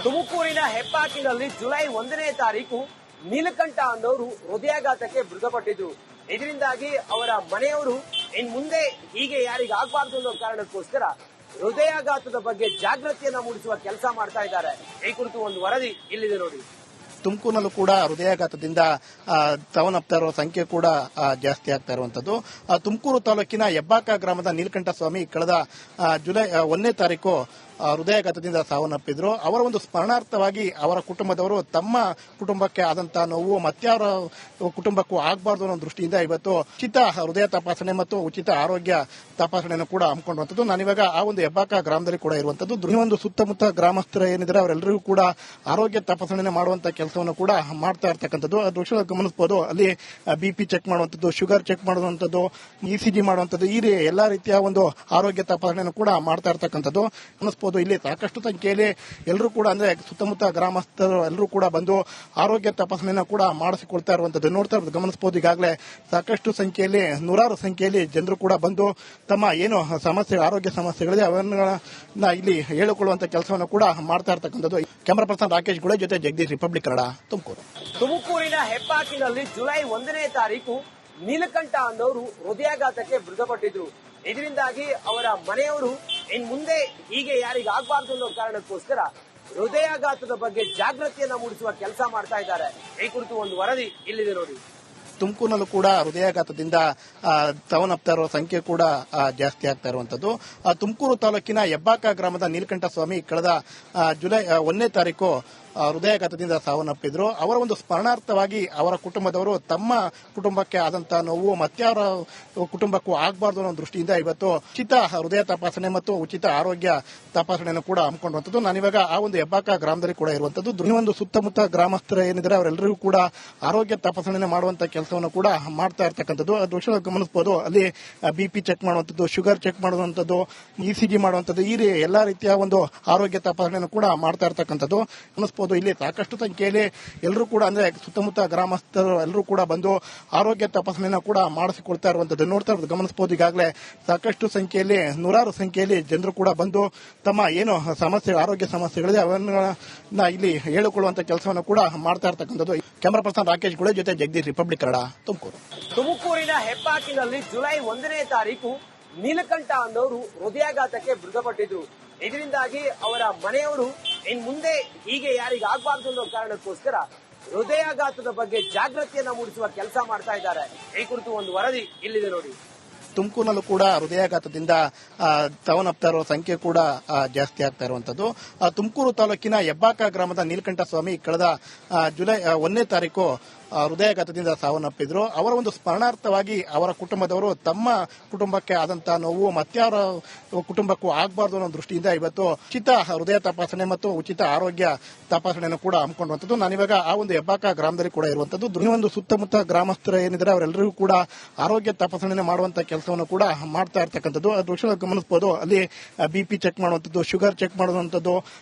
ತುಮಕೂರಿನ ಹೆಬ್ಬಾಕಿನಲ್ಲಿ ಜುಲೈ 1ನೇ ತಾರೀಕು ನೀಲಕಂಠ ಅನ್ನೋರು ಹೃದಯಾಘಾತಕ್ಕೆ ಮೃತಪಟ್ಟಿದ್ರು. ಇದರಿಂದಾಗಿ ಅವರ ಮನೆಯವರು ಇನ್ ಮುಂದೆ ಹೀಗೆ ಯಾರಿಗಾಗಬಾರ್ದು ಅನ್ನೋ ಕಾರಣಕ್ಕೋಸ್ಕರ ಹೃದಯಾಘಾತದ ಬಗ್ಗೆ ಜಾಗೃತಿಯನ್ನ ಮೂಡಿಸುವ ಕೆಲಸ ಮಾಡ್ತಾ ಇದ್ದಾರೆ. ಈ ಕುರಿತು ಒಂದು ವರದಿ ಇಲ್ಲಿದೆ ನೋಡಿ. ತುಮಕೂರಿನಲ್ಲೂ ಕೂಡ ಹೃದಯಾಘಾತದಿಂದ ಸಾವನ್ನಪ್ತಾ ಇರುವ ಸಂಖ್ಯೆ ಕೂಡ ಜಾಸ್ತಿ ಆಗ್ತಾ ಇರುವಂತದ್ದು. ತುಮಕೂರು ತಾಲೂಕಿನ ಹೆಬ್ಬಾಕ ಗ್ರಾಮದ ನೀಲಕಂಠ ಸ್ವಾಮಿ ಕಳೆದ ಜುಲೈ 1ನೇ ತಾರೀಕು ಹೃದಯಾಘಾತದಿಂದ ಸಾವನ್ನಪ್ಪಿದ್ರು. ಅವರ ಒಂದು ಸ್ಮರಣಾರ್ಥವಾಗಿ ಅವರ ಕುಟುಂಬದವರು ತಮ್ಮ ಕುಟುಂಬಕ್ಕೆ ಆದಂತಹ ನೋವು ಮತ್ತಾರ ಕುಟುಂಬಕ್ಕೂ ಆಗಬಾರ್ದು ಅನ್ನೋ ದೃಷ್ಟಿಯಿಂದ ಇವತ್ತು ಉಚಿತ ಹೃದಯ ತಪಾಸಣೆ ಮತ್ತು ಉಚಿತ ಆರೋಗ್ಯ ತಪಾಸಣೆಯನ್ನು ಕೂಡ ಹಮ್ಮಿಕೊಳ್ಳುವಂಥದ್ದು. ನಾನಿವಾಗ ಆ ಒಂದು ಹೆಬ್ಬಾಕ ಗ್ರಾಮದಲ್ಲಿ ಕೂಡ ಇರುವಂತದ್ದು. ಈ ಒಂದು ಸುತ್ತಮುತ್ತ ಗ್ರಾಮಸ್ಥರು ಏನಿದ್ದಾರೆ ಅವರೆಲ್ಲರಿಗೂ ಕೂಡ ಆರೋಗ್ಯ ತಪಾಸಣೆ ಮಾಡುವಂತಹ ಕೆಲಸವನ್ನು ಕೂಡ ಮಾಡ್ತಾ ಇರ್ತಕ್ಕಂಥದ್ದು. ದೃಶ್ಯ ಗಮನಿಸಬಹುದು. ಅಲ್ಲಿ ಬಿಪಿ ಚೆಕ್ ಮಾಡುವಂಥದ್ದು, ಶುಗರ್ ಚೆಕ್ ಮಾಡುವಂಥದ್ದು, ಇಸಿಜಿ ಮಾಡುವಂಥದ್ದು, ಈ ಎಲ್ಲಾ ರೀತಿಯ ಒಂದು ಆರೋಗ್ಯ ತಪಾಸಣೆಯನ್ನು ಕೂಡ ಮಾಡ್ತಾ ಇರ್ತಕ್ಕಂಥದ್ದು ಗಮನಿಸಬಹುದು. ಇಲ್ಲಿ ಸಾಕಷ್ಟು ಸಂಖ್ಯೆಯಲ್ಲಿ ಎಲ್ಲರೂ ಕೂಡ ಅಂದ್ರೆ ಸುತ್ತಮುತ್ತ ಗ್ರಾಮಸ್ಥರು ಎಲ್ಲರೂ ಕೂಡ ಬಂದು ಆರೋಗ್ಯ ತಪಾಸಣೆಯನ್ನು ಕೂಡ ಮಾಡಿಸಿಕೊಳ್ತಾ ಇರುವಂತದ್ದು ನೋಡ್ತಾ ಇರೋದು ಗಮನಿಸಬಹುದು. ಈಗಾಗಲೇ ಸಾಕಷ್ಟು ಸಂಖ್ಯೆಯಲ್ಲಿ ನೂರಾರು ಸಂಖ್ಯೆಯಲ್ಲಿ ಜನರು ಕೂಡ ಬಂದು ತಮ್ಮ ಏನು ಸಮಸ್ಯೆ ಆರೋಗ್ಯ ಸಮಸ್ಯೆಗಳಿದೆ ಅವನ್ನ ಇಲ್ಲಿ ಹೇಳಿಕೊಳ್ಳುವಂತ ಕೆಲಸವನ್ನು ಕೂಡ ಮಾಡ್ತಾ ಇರ್ತಕ್ಕಂಥದ್ದು. ಕ್ಯಾಮರಾ ಪರ್ಸನ್ ರಾಕೇಶ್ ಗುಳೆ ಜೊತೆ ಜಗದೀಶ್, ರಿಪಬ್ಲಿಕ್ ಕನ್ನಡ, ತುಮಕೂರು. ತುಮಕೂರಿನ ಹೆಬ್ಬಾಕಿನಲ್ಲಿ ಜುಲೈ 1ನೇ ತಾರೀಕು ನೀಲಕಂಠ ಅನ್ನೋರು ಹೃದಯಾಘಾತಕ್ಕೆ ಮೃತಪಟ್ಟಿದ್ರು. ಇದರಿಂದಾಗಿ ಅವರ ಮನೆಯವರು ಇನ್ ಮುಂದೆ ಹೀಗೆ ಯಾರಿಗಾಗಬಾರ್ದು ಅನ್ನೋ ಕಾರಣಕ್ಕೋಸ್ಕರ ಹೃದಯಾಘಾತದ ಬಗ್ಗೆ ಜಾಗೃತಿಯನ್ನ ಮೂಡಿಸುವ ಕೆಲಸ ಮಾಡ್ತಾ ಇದ್ದಾರೆ. ಈ ಕುರಿತು ಒಂದು ವರದಿ ಇಲ್ಲಿದೆ ನೋಡಿ. ತುಮಕೂರಿನಲ್ಲೂ ಕೂಡ ಹೃದಯಾಘಾತದಿಂದ ಸಾವನ್ನಪ್ತಾ ಇರುವ ಸಂಖ್ಯೆ ಕೂಡ ಜಾಸ್ತಿ ಆಗ್ತಾ ಇರುವಂತದ್ದು. ತುಮಕೂರು ತಾಲೂಕಿನ ಹೆಬ್ಬಾಕ ಗ್ರಾಮದ ನೀಲಕಂಠ ಸ್ವಾಮಿ ಕಳೆದ ಜುಲೈ 1ನೇ ತಾರೀಕು ಹೃದಯಾಘಾತದಿಂದ ಸಾವನ್ನಪ್ಪಿದ್ರು. ಅವರ ಒಂದು ಸ್ಮರಣಾರ್ಥವಾಗಿ ಅವರ ಕುಟುಂಬದವರು ತಮ್ಮ ಕುಟುಂಬಕ್ಕೆ ಆದಂತಹ ನೋವು ಮತ್ತಾರ ಕುಟುಂಬಕ್ಕೂ ಆಗಬಾರ್ದು ಅನ್ನೋ ದೃಷ್ಟಿಯಿಂದ ಇವತ್ತು ಉಚಿತ ಹೃದಯ ತಪಾಸಣೆ ಮತ್ತು ಉಚಿತ ಆರೋಗ್ಯ ತಪಾಸಣೆಯನ್ನು ಕೂಡ ಹಮ್ಮಿಕೊಳ್ಳುವಂಥದ್ದು. ನಾನಿವಾಗ ಆ ಒಂದು ಹೆಬ್ಬಾಕ ಗ್ರಾಮದಲ್ಲಿ ಕೂಡ ಇರುವಂತದ್ದು. ಈ ಒಂದು ಸುತ್ತಮುತ್ತ ಗ್ರಾಮಸ್ಥರು ಏನಿದ್ದಾರೆ ಅವರೆಲ್ಲರಿಗೂ ಕೂಡ ಆರೋಗ್ಯ ತಪಾಸಣೆ ಮಾಡುವಂತಹ ಕೆಲಸವನ್ನು ಕೂಡ ಮಾಡ್ತಾ ಇರ್ತಕ್ಕಂಥದ್ದು. ದೃಶ್ಯ ಗಮನಿಸಬಹುದು. ಅಲ್ಲಿ ಬಿಪಿ ಚೆಕ್ ಮಾಡುವಂಥದ್ದು, ಶುಗರ್ ಚೆಕ್ ಮಾಡುವಂಥದ್ದು, ಇಸಿಜಿ ಮಾಡುವಂಥದ್ದು, ಈ ಎಲ್ಲಾ ರೀತಿಯ ಒಂದು ಆರೋಗ್ಯ ತಪಾಸಣೆಯನ್ನು ಕೂಡ ಮಾಡ್ತಾ ಇರ್ತಕ್ಕಂಥದ್ದು ಗಮನಿಸಬಹುದು. ಇಲ್ಲಿ ಸಾಕಷ್ಟು ಸಂಖ್ಯೆಯಲ್ಲಿ ಎಲ್ಲರೂ ಕೂಡ ಅಂದ್ರೆ ಸುತ್ತಮುತ್ತ ಗ್ರಾಮಸ್ಥರು ಎಲ್ಲರೂ ಕೂಡ ಬಂದು ಆರೋಗ್ಯ ತಪಾಸಣೆಯನ್ನು ಕೂಡ ಮಾಡಿಸಿಕೊಳ್ತಾ ಇರುವಂತದ್ದು ನೋಡ್ತಾ ಇರೋದು ಗಮನಿಸಬಹುದು. ಈಗಾಗಲೇ ಸಾಕಷ್ಟು ಸಂಖ್ಯೆಯಲ್ಲಿ ನೂರಾರು ಸಂಖ್ಯೆಯಲ್ಲಿ ಜನರು ಕೂಡ ಬಂದು ತಮ್ಮ ಏನು ಸಮಸ್ಯೆ ಆರೋಗ್ಯ ಸಮಸ್ಯೆಗಳಿದೆ ಅವನ್ನ ಇಲ್ಲಿ ಹೇಳಿಕೊಳ್ಳುವಂತ ಕೆಲಸವನ್ನು ಕೂಡ ಮಾಡ್ತಾ ಇರ್ತಕ್ಕಂಥದ್ದು. ಕ್ಯಾಮರಾ ಪರ್ಸನ್ ರಾಕೇಶ್ ಗುಳೆ ಜೊತೆ ಜಗದೀಶ್, ರಿಪಬ್ಲಿಕ್ ಕನ್ನಡ, ತುಮಕೂರು. ತುಮಕೂರಿನ ಹೆಬ್ಬಾಕಿನಲ್ಲಿ ಜುಲೈ 1ನೇ ತಾರೀಕು ನೀಲಕಂಠ ಅನ್ನೋರು ಹೃದಯಾಘಾತಕ್ಕೆ ಮೃತಪಟ್ಟಿದ್ರು. ಇದರಿಂದಾಗಿ ಅವರ ಮನೆಯವರು ಇನ್ ಮುಂದೆ ಹೀಗೆ ಯಾರಿಗಾಗಬಾರ್ದು ಅನ್ನೋ ಕಾರಣಕ್ಕೋಸ್ಕರ ಹೃದಯಾಘಾತದ ಬಗ್ಗೆ ಜಾಗೃತಿಯನ್ನ ಮೂಡಿಸುವ ಕೆಲಸ ಮಾಡ್ತಾ ಇದ್ದಾರೆ. ಈ ಕುರಿತು ಒಂದು ವರದಿ ಇಲ್ಲಿದೆ ನೋಡಿ. ತುಮಕೂರಿನಲ್ಲೂ ಕೂಡ ಹೃದಯಾಘಾತದಿಂದ ಸಾವನ್ನಪ್ತಾ ಇರುವ ಸಂಖ್ಯೆ ಕೂಡ ಜಾಸ್ತಿ ಆಗ್ತಾ ಇರುವಂತದ್ದು. ತುಮಕೂರು ತಾಲೂಕಿನ ಹೆಬ್ಬಾಕ ಗ್ರಾಮದ ನೀಲಕಂಠ ಸ್ವಾಮಿ ಕಳೆದ ಜುಲೈ 1ನೇ ತಾರೀಕು ಹೃದಯಾಘಾತದಿಂದ ಸಾವನ್ನಪ್ಪಿದ್ರು. ಅವರ ಒಂದು ಸ್ಮರಣಾರ್ಥವಾಗಿ ಅವರ ಕುಟುಂಬದವರು ತಮ್ಮ ಕುಟುಂಬಕ್ಕೆ ಆದಂತಹ ನೋವು ಮತ್ತಾರ ಕುಟುಂಬಕ್ಕೂ ಆಗಬಾರ್ದು ಅನ್ನೋ ದೃಷ್ಟಿಯಿಂದ ಇವತ್ತು ಉಚಿತ ಹೃದಯ ತಪಾಸಣೆ ಮತ್ತು ಉಚಿತ ಆರೋಗ್ಯ ತಪಾಸಣೆಯನ್ನು ಕೂಡ ಹಮ್ಮಿಕೊಳ್ಳುವಂಥದ್ದು. ನಾನಿವಾಗ ಆ ಒಂದು ಹೆಬ್ಬಾಕ ಗ್ರಾಮದಲ್ಲಿ ಕೂಡ ಇರುವಂತದ್ದು. ಈ ಒಂದು ಸುತ್ತಮುತ್ತ ಗ್ರಾಮಸ್ಥರು ಏನಿದ್ದಾರೆ ಅವರೆಲ್ಲರಿಗೂ ಕೂಡ ಆರೋಗ್ಯ ತಪಾಸಣೆ ಮಾಡುವಂತಹ ಕೆಲಸವನ್ನು ಕೂಡ ಮಾಡ್ತಾ ಇರ್ತಕ್ಕಂಥದ್ದು. ದೃಶ್ಯ ಗಮನಿಸಬಹುದು. ಅಲ್ಲಿ ಬಿಪಿ ಚೆಕ್ ಮಾಡುವಂಥದ್ದು, ಶುಗರ್ ಚೆಕ್ ಮಾಡುವಂಥದ್ದು,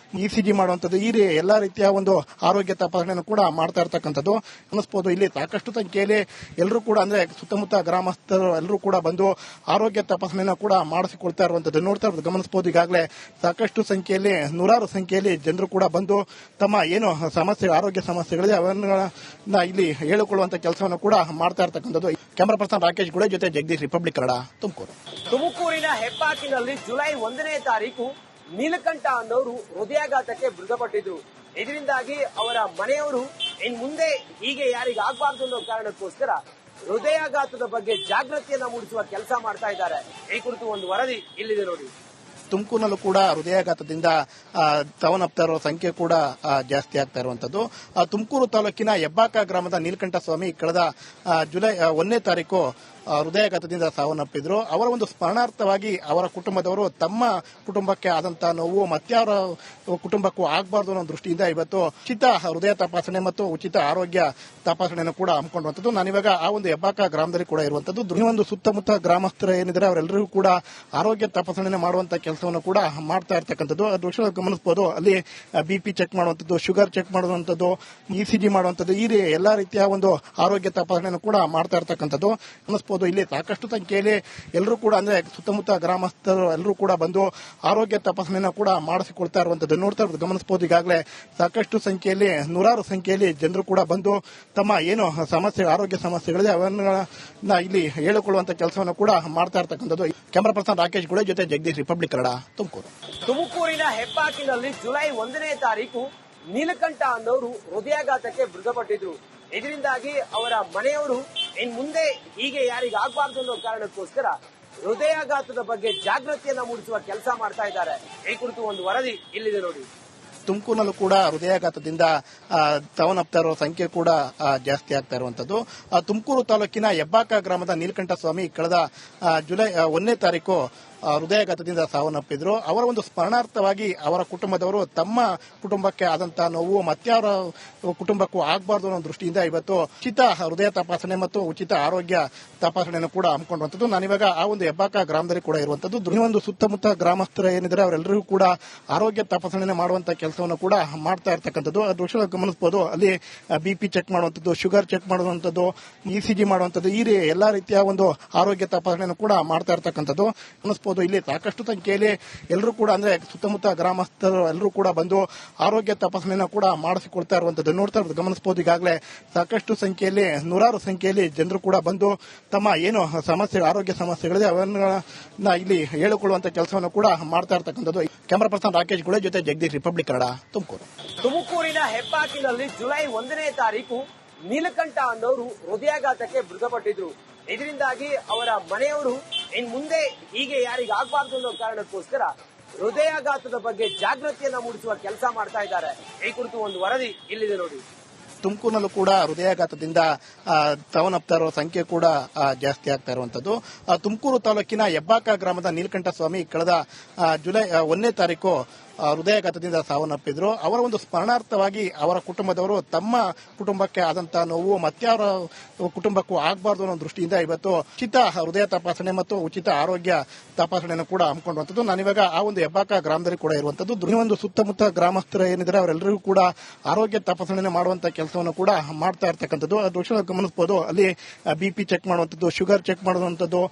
ಇಸಿಜಿ ಮಾಡುವಂಥದ್ದು, ಈ ಎಲ್ಲಾ ರೀತಿಯ ಒಂದು ಆರೋಗ್ಯ ತಪಾಸಣೆಯನ್ನು ಕೂಡ ಮಾಡ್ತಾ ಇರ್ತಕ್ಕಂಥದ್ದು ಗಮನಿಸಬಹುದು. ಇಲ್ಲಿ ಸಾಕಷ್ಟು ಸಂಖ್ಯೆಯಲ್ಲಿ ಎಲ್ಲರೂ ಕೂಡ ಅಂದ್ರೆ ಸುತ್ತಮುತ್ತ ಗ್ರಾಮಸ್ಥರು ಎಲ್ಲರೂ ಕೂಡ ಬಂದು ಆರೋಗ್ಯ ತಪಾಸಣೆಯನ್ನು ಕೂಡ ಮಾಡಿಸಿಕೊಳ್ತಾ ಇರುವಂತದ್ದು ನೋಡ್ತಾ ಇರೋದು ಗಮನಿಸಬಹುದು. ಈಗಾಗಲೇ ಸಾಕಷ್ಟು ಸಂಖ್ಯೆಯಲ್ಲಿ ನೂರಾರು ಸಂಖ್ಯೆಯಲ್ಲಿ ಜನರು ಕೂಡ ಬಂದು ತಮ್ಮ ಏನು ಸಮಸ್ಯೆ ಆರೋಗ್ಯ ಸಮಸ್ಯೆಗಳಿದೆ ಅವನ್ನ ಇಲ್ಲಿ ಹೇಳಿಕೊಳ್ಳುವಂತ ಕೆಲಸವನ್ನು ಕೂಡ ಮಾಡ್ತಾ ಇರ್ತಕ್ಕಂಥದ್ದು. ಕ್ಯಾಮರಾ ಪರ್ಸನ್ ರಾಕೇಶ್ ಗುಳೆ ಜೊತೆ ಜಗದೀಶ್, ರಿಪಬ್ಲಿಕ್ ಕನ್ನಡ, ತುಮಕೂರು. ತುಮಕೂರಿನ ಹೆಬ್ಬಾಕಿನಲ್ಲಿ ಜುಲೈ 1ನೇ ತಾರೀಕು ನೀಲಕಂಠ ಅನ್ನೋರು ಹೃದಯಾಘಾತಕ್ಕೆ ಮೃತಪಟ್ಟಿದ್ರು. ಇದರಿಂದಾಗಿ ಅವರ ಮನೆಯವರು ಇನ್ ಮುಂದೆ ಹೀಗೆ ಯಾರಿಗಾಗಬಾರ್ದು ಅನ್ನೋ ಕಾರಣಕ್ಕೋಸ್ಕರ ಹೃದಯಾಘಾತದ ಬಗ್ಗೆ ಜಾಗೃತಿಯನ್ನ ಮೂಡಿಸುವ ಕೆಲಸ ಮಾಡ್ತಾ ಇದ್ದಾರೆ. ಈ ಕುರಿತು ಒಂದು ವರದಿ ಇಲ್ಲಿದೆ ನೋಡಿ. ತುಮಕೂರಿನಲ್ಲೂ ಕೂಡ ಹೃದಯಾಘಾತದಿಂದ ಸಾವನ್ನಪ್ತಾ ಇರುವ ಸಂಖ್ಯೆ ಕೂಡ ಜಾಸ್ತಿ ಆಗ್ತಾ ಇರುವಂತದ್ದು. ತುಮಕೂರು ತಾಲೂಕಿನ ಹೆಬ್ಬಾಕ ಗ್ರಾಮದ ನೀಲಕಂಠ ಸ್ವಾಮಿ ಕಳೆದ ಜುಲೈ 1ನೇ ತಾರೀಕು ಹೃದಯಾಘಾತದಿಂದ ಸಾವನ್ನಪ್ಪಿದ್ರು. ಅವರ ಒಂದು ಸ್ಮರಣಾರ್ಥವಾಗಿ ಅವರ ಕುಟುಂಬದವರು ತಮ್ಮ ಕುಟುಂಬಕ್ಕೆ ಆದಂತಹ ನೋವು ಮತ್ತಾರ ಕುಟುಂಬಕ್ಕೂ ಆಗಬಾರ್ದು ಅನ್ನೋ ದೃಷ್ಟಿಯಿಂದ ಇವತ್ತು ಉಚಿತ ಹೃದಯ ತಪಾಸಣೆ ಮತ್ತು ಉಚಿತ ಆರೋಗ್ಯ ತಪಾಸಣೆಯನ್ನು ಕೂಡ ಹಮ್ಮಿಕೊಳ್ಳುವಂಥದ್ದು. ನಾನಿವಾಗ ಆ ಒಂದು ಹೆಬ್ಬಾಕ ಗ್ರಾಮದಲ್ಲಿ ಕೂಡ ಇರುವಂತದ್ದು. ಈ ಒಂದು ಸುತ್ತಮುತ್ತ ಗ್ರಾಮಸ್ಥರು ಏನಿದ್ದಾರೆ ಅವರೆಲ್ಲರಿಗೂ ಕೂಡ ಆರೋಗ್ಯ ತಪಾಸಣೆ ಮಾಡುವಂತ ಕೆಲಸವನ್ನು ಕೂಡ ಮಾಡ್ತಾ ಇರ್ತಕ್ಕಂಥದ್ದು. ದೃಶ್ಯ ಗಮನಿಸಬಹುದು. ಅಲ್ಲಿ ಬಿಪಿ ಚೆಕ್ ಮಾಡುವಂತದ್ದು, ಶುಗರ್ ಚೆಕ್ ಮಾಡುವಂತದ್ದು, ಇಸಿಜಿ ಮಾಡುವಂತದ್ದು, ಈ ಎಲ್ಲಾ ರೀತಿಯ ಒಂದು ಆರೋಗ್ಯ ತಪಾಸಣೆಯನ್ನು ಕೂಡ ಮಾಡ್ತಾ ಇರ್ತಕ್ಕಂಥದ್ದು ಗಮನಿಸಬಹುದು. ಇಲ್ಲಿ ಸಾಕಷ್ಟು ಸಂಖ್ಯೆಯಲ್ಲಿ ಎಲ್ಲರೂ ಕೂಡ ಅಂದ್ರೆ ಸುತ್ತಮುತ್ತ ಗ್ರಾಮಸ್ಥರು ಎಲ್ಲರೂ ಕೂಡ ಬಂದು ಆರೋಗ್ಯ ತಪಾಸಣೆಯನ್ನು ಕೂಡ ಮಾಡಿಸಿಕೊಳ್ತಾ ಇರುವಂತದ್ದು ನೋಡ್ತಾ ಇರೋದು ಗಮನಿಸಬಹುದು. ಈಗಾಗಲೇ ಸಾಕಷ್ಟು ಸಂಖ್ಯೆಯಲ್ಲಿ ನೂರಾರು ಸಂಖ್ಯೆಯಲ್ಲಿ ಜನರು ಕೂಡ ಬಂದು ತಮ್ಮ ಏನು ಸಮಸ್ಯೆ ಆರೋಗ್ಯ ಸಮಸ್ಯೆಗಳಿದೆ ಅವನ್ನ ಇಲ್ಲಿ ಹೇಳಿಕೊಳ್ಳುವಂತ ಕೆಲಸವನ್ನು ಕೂಡ ಮಾಡ್ತಾ ಇರ್ತಕ್ಕಂಥದ್ದು. ಕ್ಯಾಮರಾ ಪರ್ಸನ್ ರಾಕೇಶ್ ಗುಳೆ ಜೊತೆ ಜಗದೀಶ್, ರಿಪಬ್ಲಿಕ್ ಕನ್ನಡ, ತುಮಕೂರು. ತುಮಕೂರಿನ ಹೆಬ್ಬಾಕಿನಲ್ಲಿ ಜುಲೈ 1ನೇ ತಾರೀಕು ನೀಲಕಂಠ ಅನ್ನೋರು ಹೃದಯಾಘಾತಕ್ಕೆ ಮೃತಪಟ್ಟಿದ್ರು. ಇದರಿಂದಾಗಿ ಅವರ ಮನೆಯವರು ಇನ್ ಮುಂದೆ ಹೀಗೆ ಯಾರಿಗೆ ಆಗಬಾರ್ದು ಅನ್ನೋ ಕಾರಣಕ್ಕೋಸ್ಕರ ಹೃದಯಾಘಾತದ ಬಗ್ಗೆ ಜಾಗೃತಿಯನ್ನ ಮೂಡಿಸುವ ಕೆಲಸ ಮಾಡ್ತಾ ಇದ್ದಾರೆ. ಈ ಕುರಿತು ಒಂದು ವರದಿ ಇಲ್ಲಿದೆ ನೋಡಿ. ತುಮಕೂರಿನಲ್ಲೂ ಕೂಡ ಹೃದಯಾಘಾತದಿಂದ ಸಾವನ್ನಪ್ತಾ ಇರುವ ಸಂಖ್ಯೆ ಕೂಡ ಜಾಸ್ತಿ ಆಗ್ತಾ ಇರುವಂತದ್ದು. ತುಮಕೂರು ತಾಲೂಕಿನ ಹೆಬ್ಬಾಕ ಗ್ರಾಮದ ನೀಲಕಂಠ ಸ್ವಾಮಿ ಕಳೆದ ಜುಲೈ 1ನೇ ತಾರೀಕು ಹೃದಯಾಘಾತದಿಂದ ಸಾವನ್ನಪ್ಪಿದ್ರು. ಅವರ ಒಂದು ಸ್ಮರಣಾರ್ಥವಾಗಿ ಅವರ ಕುಟುಂಬದವರು ತಮ್ಮ ಕುಟುಂಬಕ್ಕೆ ಆದಂತಹ ನೋವು ಮತ್ತಾರ ಕುಟುಂಬಕ್ಕೂ ಆಗಬಾರ್ದು ಅನ್ನೋ ದೃಷ್ಟಿಯಿಂದ ಇವತ್ತು ಉಚಿತ ಹೃದಯ ತಪಾಸಣೆ ಮತ್ತು ಉಚಿತ ಆರೋಗ್ಯ ತಪಾಸಣೆಯನ್ನು ಕೂಡ ಹಮ್ಮಿಕೊಳ್ಳುವಂತದ್ದು. ನಾನಿವಾಗ ಆ ಒಂದು ಹೆಬ್ಬಾಕ ಗ್ರಾಮದಲ್ಲಿ ಕೂಡ ಇರುವಂತದ್ದು. ಒಂದು ಸುತ್ತಮುತ್ತ ಗ್ರಾಮಸ್ಥರು ಏನಿದ್ದಾರೆ ಅವರೆಲ್ಲರಿಗೂ ಕೂಡ ಆರೋಗ್ಯ ತಪಾಸಣೆ ಮಾಡುವಂತ ಕೆಲಸವನ್ನು ಕೂಡ ಮಾಡ್ತಾ ಇರ್ತಕ್ಕಂಥದ್ದು. ದೃಶ್ಯ ಗಮನಿಸಬಹುದು. ಅಲ್ಲಿ ಬಿಪಿ ಚೆಕ್ ಮಾಡುವಂತದ್ದು, ಶುಗರ್ ಚೆಕ್ ಮಾಡುವಂತದ್ದು, ಇಸಿಜಿ ಮಾಡುವಂತದ್ದು, ಈ ಎಲ್ಲಾ ರೀತಿಯ ಒಂದು ಆರೋಗ್ಯ ತಪಾಸಣೆಯನ್ನು ಕೂಡ ಮಾಡ್ತಾ ಇರ್ತಕ್ಕಂಥದ್ದು ಗಮನಿಸಬಹುದು. ಇಲ್ಲಿ ಸಾಕಷ್ಟು ಸಂಖ್ಯೆಯಲ್ಲಿ ಎಲ್ಲರೂ ಕೂಡ ಅಂದ್ರೆ ಸುತ್ತಮುತ್ತ ಗ್ರಾಮಸ್ಥರು ಎಲ್ಲರೂ ಕೂಡ ಬಂದು ಆರೋಗ್ಯ ತಪಾಸಣೆಯನ್ನು ಕೂಡ ಮಾಡಿಸಿಕೊಳ್ತಾ ಇರುವಂತದ್ದು ನೋಡ್ತಾ ಇರೋದು ಗಮನಿಸಬಹುದು. ಈಗಾಗಲೇ ಸಾಕಷ್ಟು ಸಂಖ್ಯೆಯಲ್ಲಿ ನೂರಾರು ಸಂಖ್ಯೆಯಲ್ಲಿ ಜನರು ಕೂಡ ಬಂದು ತಮ್ಮ ಏನು ಸಮಸ್ಯೆ ಆರೋಗ್ಯ ಸಮಸ್ಯೆಗಳಿದೆ ಅವನ್ನ ಇಲ್ಲಿ ಹೇಳಿಕೊಳ್ಳುವಂತ ಕೆಲಸವನ್ನು ಕೂಡ ಮಾಡ್ತಾ ಇರ್ತಕ್ಕಂಥದ್ದು. ಕ್ಯಾಮರಾ ಪರ್ಸನ್ ರಾಕೇಶ್ ಗುಳೆ ಜೊತೆ ಜಗದೀಶ್, ರಿಪಬ್ಲಿಕ್ ಕನ್ನಡ, ತುಮಕೂರು. ತುಮಕೂರಿನ ಹೆಬ್ಬಾಕಿನಲ್ಲಿ ಜುಲೈ 1ನೇ ತಾರೀಕು ನೀಲಕಂಠ ಅನ್ನೋರು ಹೃದಯಾಘಾತಕ್ಕೆ ಮೃತಪಟ್ಟಿದ್ರು. ಇದರಿಂದಾಗಿ ಅವರ ಮನೆಯವರು ಇನ್ ಮುಂದೆ ಹೀಗೆ ಯಾರಿಗೆ ಆಗಬಾರ್ದು ಅನ್ನೋ ಕಾರಣಕ್ಕೋಸ್ಕರ ಹೃದಯಾಘಾತದ ಬಗ್ಗೆ ಜಾಗೃತಿಯನ್ನ ಮೂಡಿಸುವ ಕೆಲಸ ಮಾಡ್ತಾ ಇದ್ದಾರೆ. ಈ ಕುರಿತು ಒಂದು ವರದಿ ಇಲ್ಲಿದೆ ನೋಡಿ. ತುಮಕೂರಿನಲ್ಲೂ ಕೂಡ ಹೃದಯಾಘಾತದಿಂದ ಸಾವನ್ನಪ್ತಾ ಇರುವ ಸಂಖ್ಯೆ ಕೂಡ ಜಾಸ್ತಿ ಆಗ್ತಾ ಇರುವಂತದ್ದು. ತುಮಕೂರು ತಾಲೂಕಿನ ಹೆಬ್ಬಾಕ ಗ್ರಾಮದ ನೀಲಕಂಠ ಸ್ವಾಮಿ ಕಳೆದ ಜುಲೈ 1ನೇ ತಾರೀಕು ಹೃದಯಾಘಾತದಿಂದ ಸಾವನ್ನಪ್ಪಿದ್ರು. ಅವರ ಒಂದು ಸ್ಮರಣಾರ್ಥವಾಗಿ ಅವರ ಕುಟುಂಬದವರು ತಮ್ಮ ಕುಟುಂಬಕ್ಕೆ ಆದಂತಹ ನೋವು ಮತ್ತಾರ ಕುಟುಂಬಕ್ಕೂ ಆಗಬಾರ್ದು ಅನ್ನೋ ದೃಷ್ಟಿಯಿಂದ ಇವತ್ತು ಉಚಿತ ಹೃದಯ ತಪಾಸಣೆ ಮತ್ತು ಉಚಿತ ಆರೋಗ್ಯ ತಪಾಸಣೆಯನ್ನು ಕೂಡ ಹಮ್ಮಿಕೊಳ್ಳುವಂತದ್ದು. ನಾನಿವಾಗ ಆ ಒಂದು ಹೆಬ್ಬಾಕ ಗ್ರಾಮದಲ್ಲಿ ಕೂಡ ಇರುವಂತದ್ದು. ಒಂದು ಸುತ್ತಮುತ್ತ ಗ್ರಾಮಸ್ಥರು ಏನಿದ್ದಾರೆ ಅವರೆಲ್ಲರಿಗೂ ಕೂಡ ಆರೋಗ್ಯ ತಪಾಸಣೆ ಮಾಡುವಂತ ಕೆಲಸವನ್ನು ಕೂಡ ಮಾಡ್ತಾ ಇರ್ತಕ್ಕಂಥದ್ದು. ದೃಶ್ಯ ಗಮನಿಸಬಹುದು. ಅಲ್ಲಿ ಬಿಪಿ ಚೆಕ್ ಮಾಡುವಂತದ್ದು, ಶುಗರ್ ಚೆಕ್ ಮಾಡುವಂತದ್ದು,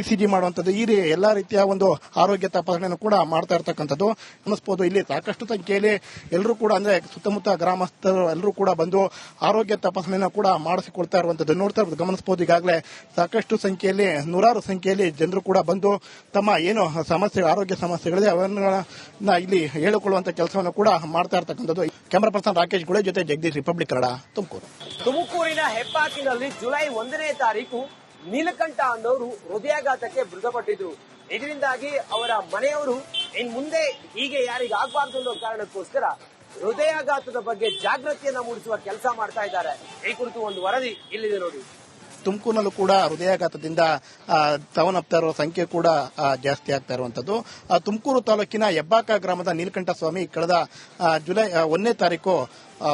ಇಸಿಜಿ ಮಾಡುವಂತದ್ದು, ಈ ಎಲ್ಲಾ ರೀತಿಯ ಒಂದು ಆರೋಗ್ಯ ತಪಾಸಣೆಯನ್ನು ಕೂಡ ಮಾಡ್ತಾ ಇರ್ತಕ್ಕಂಥದ್ದು ಗಮನಿಸಬಹುದು. ಇಲ್ಲಿ ಸಾಕಷ್ಟು ಸಂಖ್ಯೆಯಲ್ಲಿ ಎಲ್ಲರೂ ಕೂಡ ಅಂದ್ರೆ ಸುತ್ತಮುತ್ತ ಗ್ರಾಮಸ್ಥರು ಎಲ್ಲರೂ ಕೂಡ ಬಂದು ಆರೋಗ್ಯ ತಪಾಸಣೆಯನ್ನು ಕೂಡ ಮಾಡಿಸಿಕೊಳ್ತಾ ಇರುವಂತದ್ದು ನೋಡ್ತಾ ಇರೋದು ಗಮನಿಸಬಹುದು. ಈಗಾಗಲೇ ಸಾಕಷ್ಟು ಸಂಖ್ಯೆಯಲ್ಲಿ ನೂರಾರು ಸಂಖ್ಯೆಯಲ್ಲಿ ಜನರು ಕೂಡ ಬಂದು ತಮ್ಮ ಏನು ಸಮಸ್ಯೆ ಆರೋಗ್ಯ ಸಮಸ್ಯೆಗಳಿದೆ ಅವನ್ನ ಇಲ್ಲಿ ಹೇಳಿಕೊಳ್ಳುವಂತ ಕೆಲಸವನ್ನು ಕೂಡ ಮಾಡ್ತಾ ಇರ್ತಕ್ಕಂಥದ್ದು. ಕ್ಯಾಮರಾ ಪರ್ಸನ್ ರಾಕೇಶ್ ಗುಳೆ ಜೊತೆ ಜಗದೀಶ್, ರಿಪಬ್ಲಿಕ್ ಕನ್ನಡ, ತುಮಕೂರು. ತುಮಕೂರಿನ ಹೆಬ್ಬಾಕಿನಲ್ಲಿ ಜುಲೈ 1ನೇ ತಾರೀಕು ನೀಲಕಂಠ ಅನ್ನೋರು ಹೃದಯಾಘಾತಕ್ಕೆ ಮೃತಪಟ್ಟಿದ್ರು. ಇದರಿಂದಾಗಿ ಅವರ ಮನೆಯವರು ಇನ್ ಮುಂದೆ ಹೀಗೆ ಯಾರಿಗೆ ಆಗಬಾರ್ದು ಅನ್ನೋ ಕಾರಣಕ್ಕೋಸ್ಕರ ಹೃದಯಾಘಾತದ ಬಗ್ಗೆ ಜಾಗೃತಿಯನ್ನ ಮೂಡಿಸುವ ಕೆಲಸ ಮಾಡ್ತಾ ಇದ್ದಾರೆ. ಈ ಕುರಿತು ಒಂದು ವರದಿ ಇಲ್ಲಿದೆ ನೋಡಿ. ತುಮಕೂರಿನಲ್ಲೂ ಕೂಡ ಹೃದಯಾಘಾತದಿಂದ ಸಾವನ್ನಪ್ತಾ ಇರುವ ಸಂಖ್ಯೆ ಕೂಡ ಜಾಸ್ತಿ ಆಗ್ತಾ ಇರುವಂತದ್ದು. ತುಮಕೂರು ತಾಲೂಕಿನ ಹೆಬ್ಬಾಕ ಗ್ರಾಮದ ನೀಲಕಂಠ ಸ್ವಾಮಿ ಕಳೆದ ಜುಲೈ 1ನೇ ತಾರೀಕು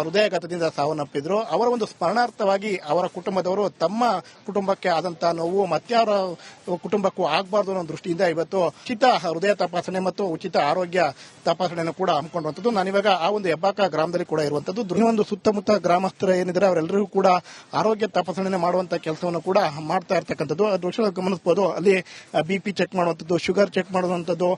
ಹೃದಯಾಘಾತದಿಂದ ಸಾವನ್ನಪ್ಪಿದ್ರು. ಅವರ ಒಂದು ಸ್ಮರಣಾರ್ಥವಾಗಿ ಅವರ ಕುಟುಂಬದವರು ತಮ್ಮ ಕುಟುಂಬಕ್ಕೆ ಆದಂತಹ ನೋವು ಮತ್ತಾರ ಕುಟುಂಬಕ್ಕೂ ಆಗಬಾರ್ದು ಅನ್ನೋ ದೃಷ್ಟಿಯಿಂದ ಇವತ್ತು ಉಚಿತ ಹೃದಯ ತಪಾಸಣೆ ಮತ್ತು ಉಚಿತ ಆರೋಗ್ಯ ತಪಾಸಣೆಯನ್ನು ಕೂಡ ಹಮ್ಮಿಕೊಳ್ಳುವಂತದ್ದು. ನಾನಿವಾಗ ಆ ಒಂದು ಹೆಬ್ಬಾಕ ಗ್ರಾಮದಲ್ಲಿ ಕೂಡ ಇರುವಂತದ್ದು. ಒಂದು ಸುತ್ತಮುತ್ತ ಗ್ರಾಮಸ್ಥರು ಏನಿದ್ದಾರೆ ಅವರೆಲ್ಲರಿಗೂ ಕೂಡ ಆರೋಗ್ಯ ತಪಾಸಣೆ ಮಾಡುವಂತ ಕೆಲಸವನ್ನು ಕೂಡ ಮಾಡ್ತಾ ಇರ್ತಕ್ಕಂಥದ್ದು. ದೃಶ್ಯ ಗಮನಿಸಬಹುದು. ಅಲ್ಲಿ ಬಿಪಿ ಚೆಕ್ ಮಾಡುವಂತದ್ದು, ಶುಗರ್ ಚೆಕ್ ಮಾಡುವಂತದ್ದು,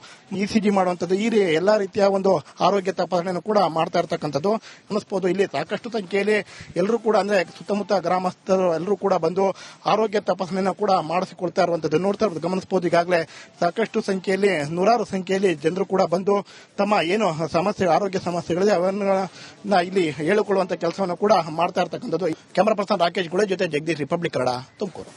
ಇಸಿಜಿ ಮಾಡುವಂತದ್ದು, ಈ ಎಲ್ಲಾ ರೀತಿಯ ಒಂದು ಆರೋಗ್ಯ ತಪಾಸಣೆಯನ್ನು ಕೂಡ ಮಾಡ್ತಾ ಇರ್ತಕ್ಕಂಥದ್ದು ಗಮನಿಸಬಹುದು. ಇಲ್ಲಿ ಸಾಕಷ್ಟು ಸಂಖ್ಯೆಯಲ್ಲಿ ಎಲ್ಲರೂ ಕೂಡ ಅಂದ್ರೆ ಸುತ್ತಮುತ್ತ ಗ್ರಾಮಸ್ಥರು ಎಲ್ಲರೂ ಕೂಡ ಬಂದು ಆರೋಗ್ಯ ತಪಾಸಣೆಯನ್ನು ಕೂಡ ಮಾಡಿಸಿಕೊಳ್ತಾ ಇರುವಂತದ್ದು ನೋಡ್ತಾ ಇರೋದು ಗಮನಿಸಬಹುದು. ಈಗಾಗಲೇ ಸಾಕಷ್ಟು ಸಂಖ್ಯೆಯಲ್ಲಿ ನೂರಾರು ಸಂಖ್ಯೆಯಲ್ಲಿ ಜನರು ಕೂಡ ಬಂದು ತಮ್ಮ ಏನು ಸಮಸ್ಯೆ ಆರೋಗ್ಯ ಸಮಸ್ಯೆಗಳಿದೆ ಅವನ್ನ ಇಲ್ಲಿ ಹೇಳಿಕೊಳ್ಳುವಂತ ಕೆಲಸವನ್ನು ಕೂಡ ಮಾಡ್ತಾ ಇರ್ತಕ್ಕಂಥದ್ದು. ಕ್ಯಾಮರಾ ಪರ್ಸನ್ ರಾಕೇಶ್ ಗುಳೆ ಜೊತೆ ಜಗದೀಶ್, ರಿಪಬ್ಲಿಕ್ ಕನ್ನಡ, ತುಮಕೂರು.